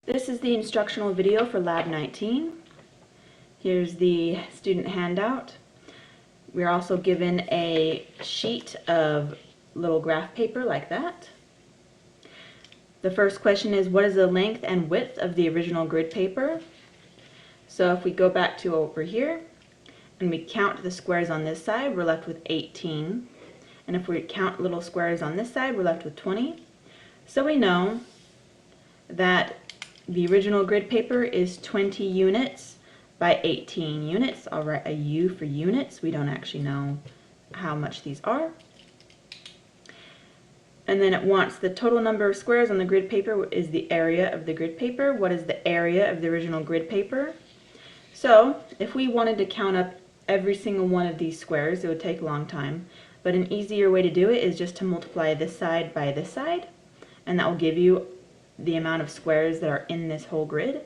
This is the instructional video for Lab 19. Here's the student handout. We're also given a sheet of little graph paper like that. The first question is, what is the length and width of the original grid paper? So if we go back to over here and we count the squares on this side, we're left with 18. And if we count little squares on this side, we're left with 20. So we know that the original grid paper is 20 units by 18 units. I'll write a U for units. We don't actually know how much these are. And then it wants the total number of squares on the grid paper is the area of the grid paper. What is the area of the original grid paper? So if we wanted to count up every single one of these squares, it would take a long time. But an easier way to do it is just to multiply this side by this side, and that will give you the amount of squares that are in this whole grid.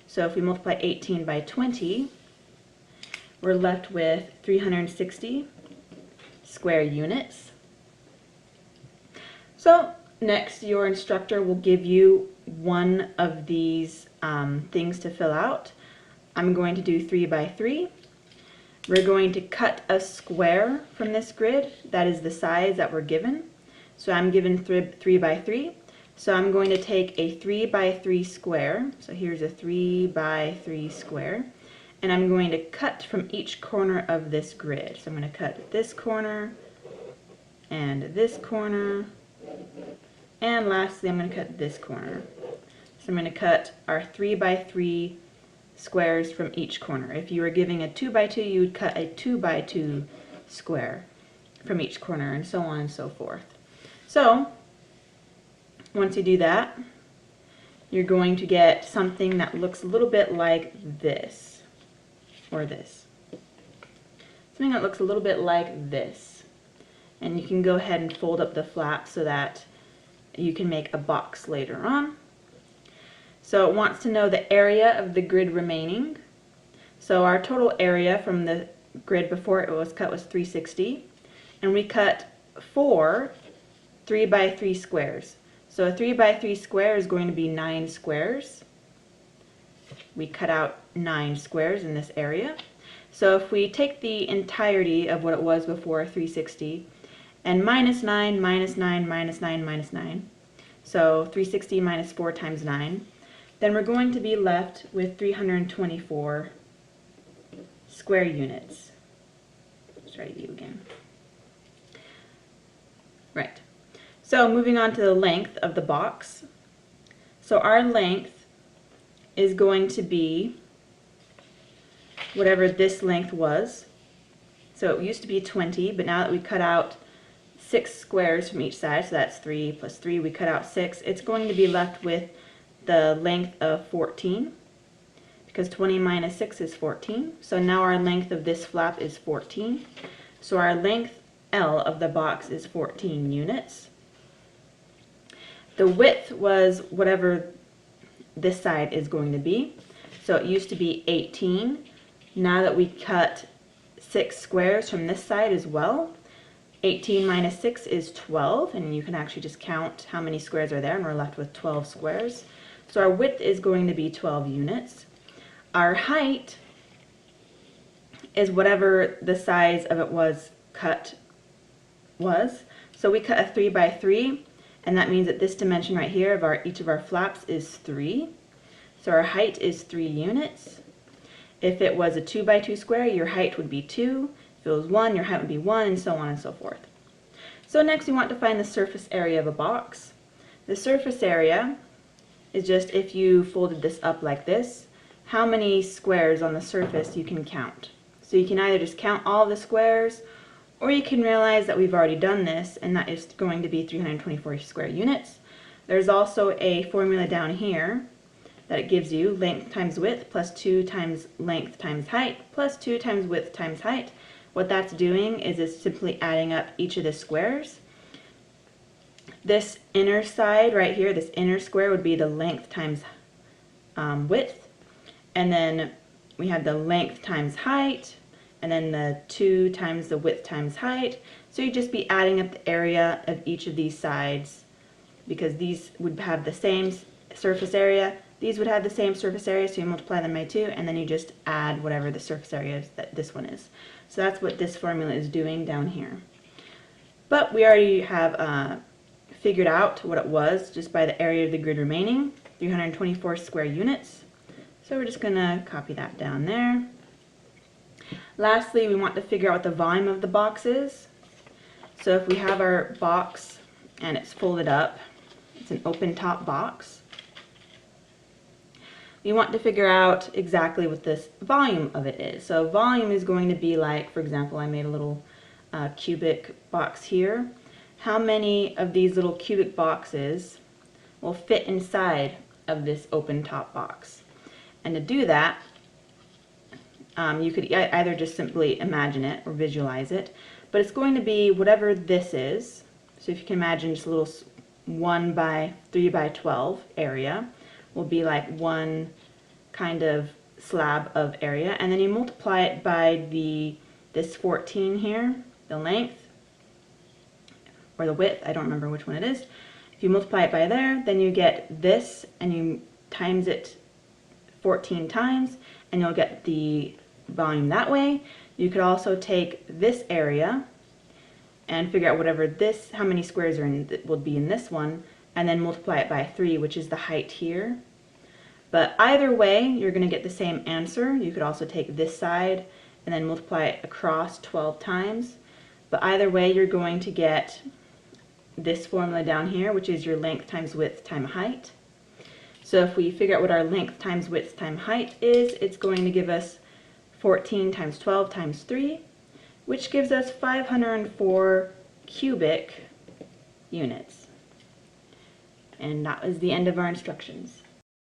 So if we multiply 18 by 20, we're left with 360 square units. So next, your instructor will give you one of these things to fill out. I'm going to do 3 by 3. We're going to cut a square from this grid. That is the size that we're given. So I'm given 3 by 3. So I'm going to take a 3 by 3 square. So here's a 3 by 3 square. And I'm going to cut from each corner of this grid. So I'm going to cut this corner and this corner. And lastly, I'm going to cut this corner. So I'm going to cut our 3 by 3 squares from each corner. If you were giving a 2 by 2, you would cut a 2 by 2 square from each corner, and so on and so forth. So once you do that, you're going to get something that looks a little bit like this, or this. Something that looks a little bit like this. And you can go ahead and fold up the flap so that you can make a box later on. So it wants to know the area of the grid remaining. So our total area from the grid before it was cut was 360. And we cut 4 3 by 3 squares. So a 3 by 3 square is going to be 9 squares. We cut out 9 squares in this area. So if we take the entirety of what it was before 360 and minus 9, minus 9, minus 9, minus 9, so 360 minus 4 times 9, then we're going to be left with 324 square units. Let's try U again. Right. So moving on to the length of the box. So our length is going to be whatever this length was. So it used to be 20, but now that we cut out 6 squares from each side, so that's 3 plus 3, we cut out 6, it's going to be left with the length of 14, because 20 minus 6 is 14. So now our length of this flap is 14. So our length L of the box is 14 units. The width was whatever this side is going to be. So it used to be 18. Now that we cut 6 squares from this side as well, 18 minus 6 is 12, and you can actually just count how many squares are there, and we're left with 12 squares. So our width is going to be 12 units. Our height is whatever the size of it was cut was. So we cut a 3 by 3, and that means that this dimension right here of each of our flaps is 3. So our height is 3 units. If it was a 2 by 2 square, your height would be 2. If it was 1, your height would be 1, and so on and so forth. So next we want to find the surface area of a box. The surface area is just, if you folded this up like this, how many squares on the surface you can count. So you can either just count all the squares, or you can realize that we've already done this, and that is going to be 324 square units. There's also a formula down here that it gives you: length times width plus 2 times length times height plus 2 times width times height. What that's doing is it's simply adding up each of the squares. This inner side right here, this inner square, would be the length times width, and then we have the length times height, and then the 2 times the width times height. So you'd just be adding up the area of each of these sides, because these would have the same surface area. These would have the same surface area, so you multiply them by 2, and then you just add whatever the surface area is that this one is. So that's what this formula is doing down here. But we already have figured out what it was just by the area of the grid remaining, 324 square units. So we're just going to copy that down there. Lastly, we want to figure out what the volume of the box is. So if we have our box and it's folded up, it's an open top box, we want to figure out exactly what this volume of it is. So volume is going to be like, for example, I made a little cubic box here. How many of these little cubic boxes will fit inside of this open top box? And to do that, you could either just simply imagine it or visualize it, but it's going to be whatever this is. So if you can imagine just a little 1 by 3 by 12 area will be like one kind of slab of area, and then you multiply it by this 14 here, the length, or the width, I don't remember which one it is. If you multiply it by there, then you get this, and you times it 14 times, and you'll get the volume that way. You could also take this area and figure out whatever this, how many squares are in, will be in this one, and then multiply it by 3, which is the height here. But either way, you're going to get the same answer. You could also take this side and then multiply it across 12 times. But either way, you're going to get this formula down here, which is your length times width times height. So if we figure out what our length times width times height is, it's going to give us 14 times 12 times 3, which gives us 504 cubic units. And that was the end of our instructions.